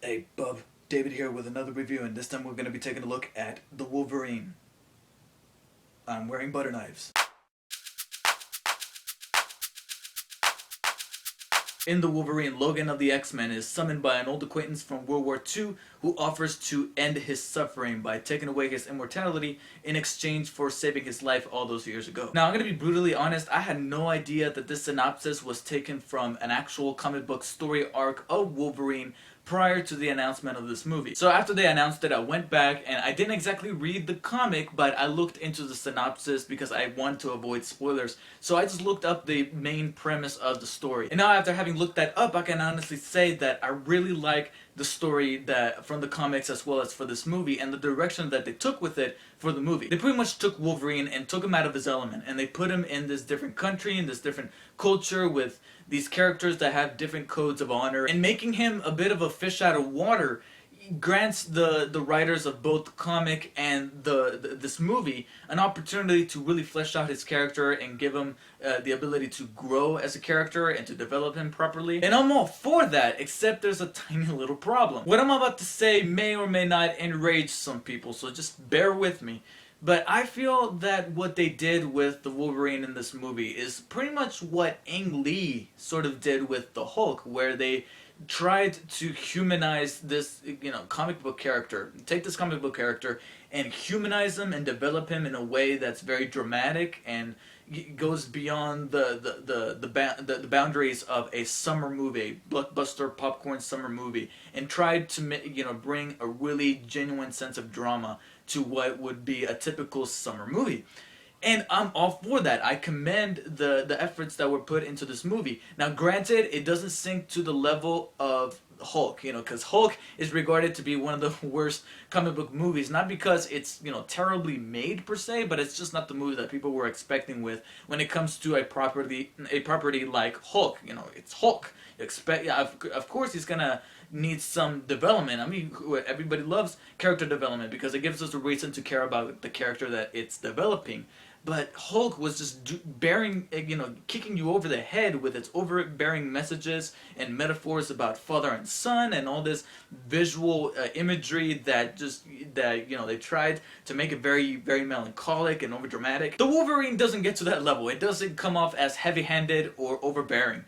Hey, Bub, David here with another review, and this time we're going to be taking a look at the Wolverine. I'm wearing butter knives. In the Wolverine, Logan of the X-Men is summoned by an old acquaintance from World War II who offers to end his suffering by taking away his immortality in exchange for saving his life all those years ago. Now, I'm going to be brutally honest, I had no idea that this synopsis was taken from an actual comic book story arc of Wolverine prior to the announcement of this movie. So after they announced it, I went back and I didn't exactly read the comic, but I looked into the synopsis because I wanted to avoid spoilers. So I just looked up the main premise of the story. And now after having looked that up, I can honestly say that I really like the story that from the comics as well as for this movie and the direction that they took with it for the movie. They pretty much took Wolverine and took him out of his element, and they put him in this different country, in this different culture with these characters that have different codes of honor, and making him a bit of a fish out of water grants the writers of both the comic and this movie an opportunity to really flesh out his character and give him the ability to grow as a character and to develop him properly. And I'm all for that, except there's a tiny little problem. What I'm about to say may or may not enrage some people, so just bear with me. But I feel that what they did with the Wolverine in this movie is pretty much what Ang Lee sort of did with the Hulk, where they tried to humanize this, comic book character. Take this comic book character and humanize him and develop him in a way that's very dramatic and goes beyond the boundaries of a summer movie, a blockbuster popcorn summer movie, and tried to bring a really genuine sense of drama to what would be a typical summer movie. And I'm all for that. I commend the efforts that were put into this movie. Now, granted, it doesn't sink to the level of Hulk, because Hulk is regarded to be one of the worst comic book movies, not because it's, terribly made per se, but it's just not the movie that people were expecting with when it comes to a property like Hulk. It's Hulk. You expect, yeah, of course he's gonna need some development. I mean, everybody loves character development because it gives us a reason to care about the character that it's developing. But Hulk was just kicking you over the head with its overbearing messages and metaphors about father and son and all this visual imagery that they tried to make it very, very melancholic and overdramatic. The Wolverine doesn't get to that level. It doesn't come off as heavy-handed or overbearing.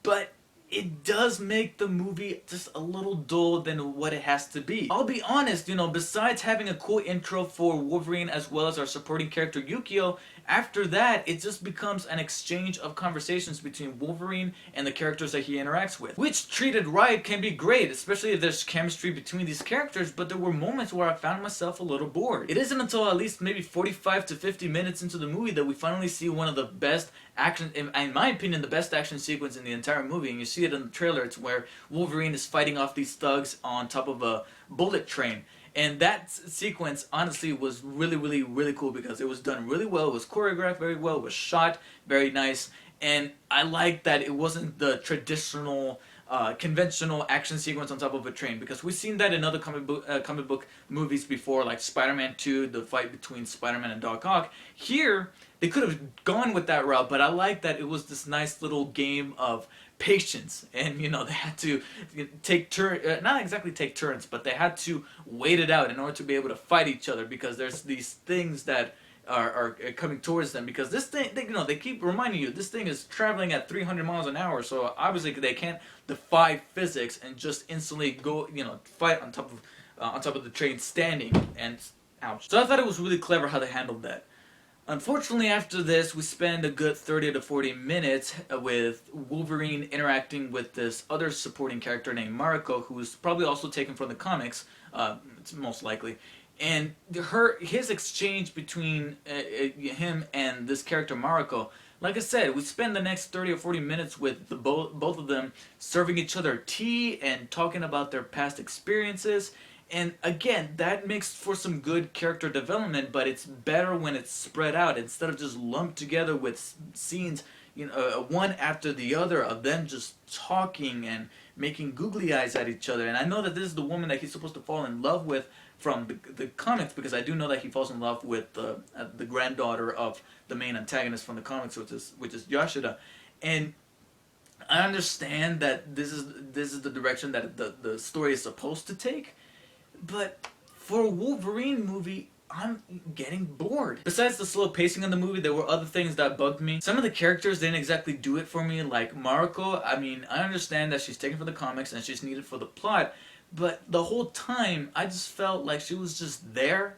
But it does make the movie just a little dull than what it has to be. I'll be honest, besides having a cool intro for Wolverine as well as our supporting character Yukio, after that, it just becomes an exchange of conversations between Wolverine and the characters that he interacts with. Which, treated right, can be great, especially if there's chemistry between these characters, but there were moments where I found myself a little bored. It isn't until at least maybe 45 to 50 minutes into the movie that we finally see one of the best action, in my opinion, the best action sequence in the entire movie, and you see it in the trailer. It's where Wolverine is fighting off these thugs on top of a bullet train. And that sequence, honestly, was really, really, really cool because it was done really well. It was choreographed very well. It was shot very nice. And I like that it wasn't the traditional, conventional action sequence on top of a train, because we've seen that in other comic book movies before, like Spider-Man 2, the fight between Spider-Man and Doc Ock. Here, they could have gone with that route, but I like that it was this nice little game of patience, and they had to take turns, not exactly take turns, but they had to wait it out in order to be able to fight each other, because there's these things that are coming towards them, because this thing, they keep reminding you this thing is traveling at 300 miles an hour, so obviously they can't defy physics and just instantly go fight on top of the train standing. And ouch. So I thought it was really clever how they handled that. Unfortunately, after this, we spend a good 30 to 40 minutes with Wolverine interacting with this other supporting character named Mariko, who's probably also taken from the comics, it's most likely. And his exchange between him and this character Mariko, like I said, we spend the next 30 or 40 minutes with both of them serving each other tea and talking about their past experiences. And again, that makes for some good character development, but it's better when it's spread out instead of just lumped together with scenes, one after the other of them just talking and making googly eyes at each other. And I know that this is the woman that he's supposed to fall in love with from the comics, because I do know that he falls in love with the granddaughter of the main antagonist from the comics, which is Yashida. And I understand that this is the direction that the story is supposed to take, but for a Wolverine movie, I'm getting bored. Besides the slow pacing of the movie, there were other things that bugged me. Some of the characters didn't exactly do it for me, like Mariko. I mean, I understand that she's taken from the comics and she's needed for the plot, but the whole time, I just felt like she was just there.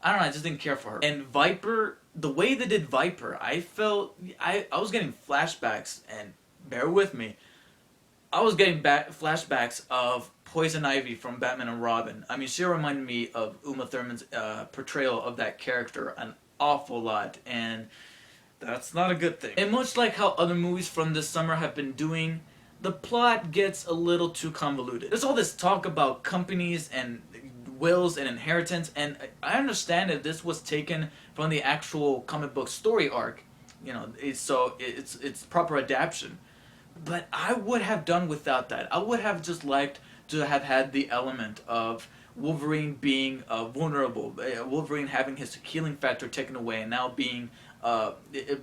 I don't know, I just didn't care for her. And Viper, the way they did Viper, I felt, I was getting flashbacks, and bear with me, I was getting back flashbacks of Poison Ivy from Batman and Robin. I mean, she reminded me of Uma Thurman's portrayal of that character an awful lot, and that's not a good thing. And much like how other movies from this summer have been doing, the plot gets a little too convoluted. There's all this talk about companies and wills and inheritance, and I understand that this was taken from the actual comic book story arc, you know, it's proper adaptation. But I would have done without that. I would have just liked to have had the element of Wolverine being vulnerable, Wolverine having his healing factor taken away, and now being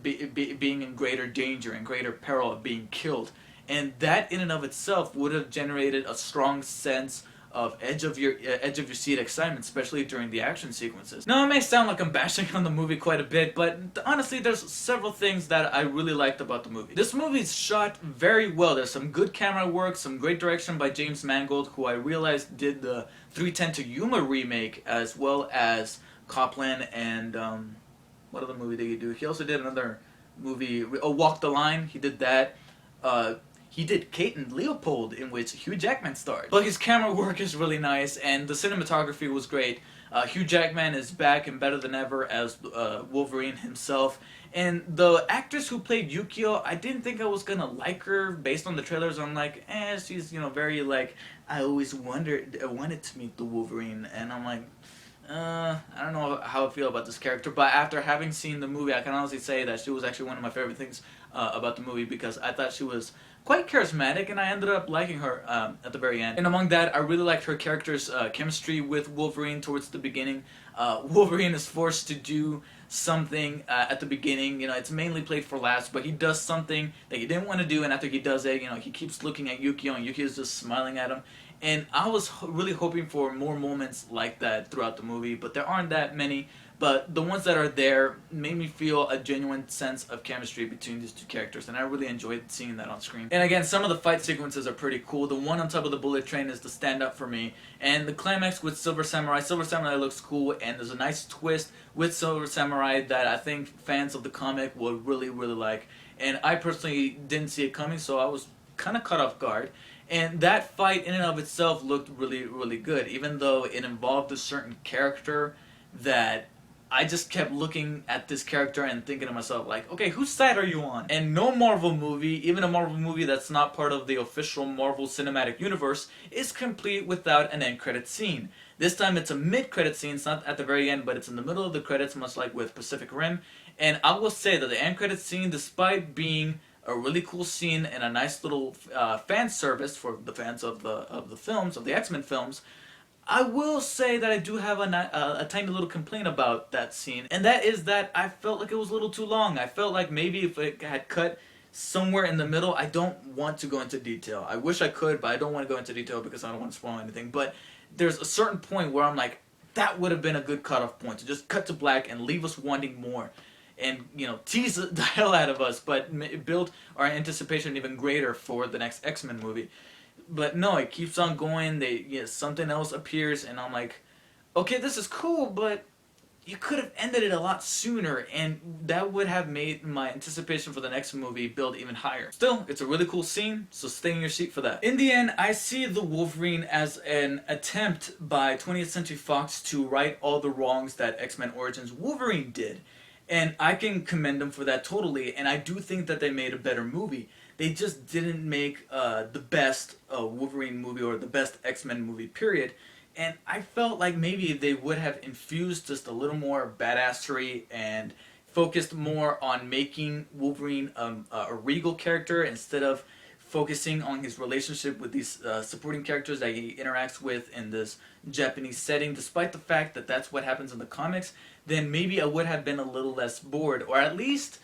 being in greater danger and greater peril of being killed. And that in and of itself would have generated a strong sense of edge of your seat excitement, especially during the action sequences. Now, it may sound like I'm bashing on the movie quite a bit, but honestly, there's several things that I really liked about the movie. This movie's shot very well. There's some good camera work, some great direction by James Mangold, who I realized did the 310 to Yuma remake, as well as Copland and what other movie did he do? He also did another movie, Walk the Line. He did that. He did Kate and Leopold, in which Hugh Jackman starred. But his camera work is really nice, and the cinematography was great. Hugh Jackman is back and better than ever as Wolverine himself. And the actress who played Yukio, I didn't think I was gonna like her based on the trailers. I'm like, she's, you know, very like, I wanted to meet the Wolverine, and I'm like, I don't know how I feel about this character, but after having seen the movie, I can honestly say that she was actually one of my favorite things about the movie, because I thought she was quite charismatic, and I ended up liking her at the very end. And among that, I really liked her character's chemistry with Wolverine towards the beginning. Wolverine is forced to do something at the beginning. You know, it's mainly played for laughs, but he does something that he didn't want to do, and after he does it, you know, he keeps looking at Yukio, and Yukio's just smiling at him. And I was really hoping for more moments like that throughout the movie, but there aren't that many. But the ones that are there made me feel a genuine sense of chemistry between these two characters, and I really enjoyed seeing that on screen. And again, some of the fight sequences are pretty cool. The one on top of the bullet train is the stand-up for me. And the climax with Silver Samurai looks cool, and there's a nice twist with Silver Samurai that I think fans of the comic will really, really like. And I personally didn't see it coming, so I was kind of caught off guard. And that fight in and of itself looked really, really good, even though it involved a certain character that I just kept looking at this character and thinking to myself, like, okay, whose side are you on? And no Marvel movie, even a Marvel movie that's not part of the official Marvel Cinematic Universe, is complete without an end credit scene. This time it's a mid-credit scene. It's not at the very end, but it's in the middle of the credits, much like with Pacific Rim. And I will say that the end credit scene, despite being a really cool scene and a nice little fan service for the fans of the films, of the X-Men films, I will say that I do have a tiny little complaint about that scene, and that is that I felt like it was a little too long. I felt like maybe if it had cut somewhere in the middle, I don't want to go into detail. I wish I could, but I don't want to go into detail because I don't want to spoil anything. But there's a certain point where I'm like, that would have been a good cutoff point, to just cut to black and leave us wanting more. And, you know, tease the hell out of us, but build our anticipation even greater for the next X-Men movie. But no, it keeps on going. Something else appears, and I'm like, okay, this is cool, but you could have ended it a lot sooner, and that would have made my anticipation for the next movie build even higher. Still, it's a really cool scene, so stay in your seat for that. In the end, I see the Wolverine as an attempt by 20th Century Fox to right all the wrongs that X-Men Origins Wolverine did. And I can commend them for that totally, and I do think that they made a better movie. They just didn't make the best Wolverine movie or the best X-Men movie, period. And I felt like maybe they would have infused just a little more badassery and focused more on making Wolverine a regal character instead of focusing on his relationship with these supporting characters that he interacts with in this Japanese setting, despite the fact that that's what happens in the comics. Then maybe I would have been a little less bored, or at least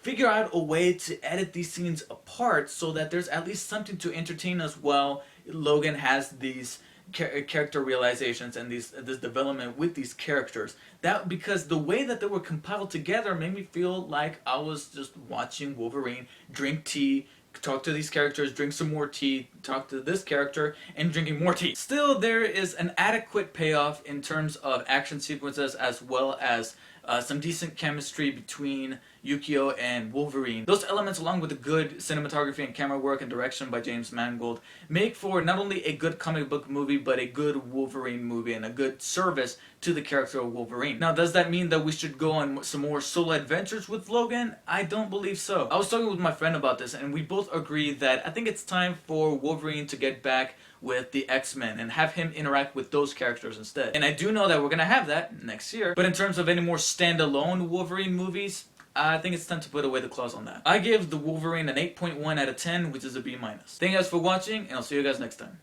figure out a way to edit these scenes apart so that there's at least something to entertain us while Logan has these character realizations and this development with these characters. That because the way that they were compiled together made me feel like I was just watching Wolverine drink tea, talk to these characters, drink some more tea, talk to this character, and drinking more tea. Still, there is an adequate payoff in terms of action sequences as well as some decent chemistry between Yukio and Wolverine. Those elements, along with the good cinematography and camera work and direction by James Mangold, make for not only a good comic book movie, but a good Wolverine movie and a good service to the character of Wolverine. Now, does that mean that we should go on some more solo adventures with Logan? I don't believe so. I was talking with my friend about this, and we both agree that I think it's time for Wolverine to get back with the X-Men and have him interact with those characters instead. And I do know that we're gonna have that next year, but in terms of any more standalone Wolverine movies, I think it's time to put away the claws on that. I give the Wolverine an 8.1 out of 10, which is a B-. Thank you guys for watching, and I'll see you guys next time.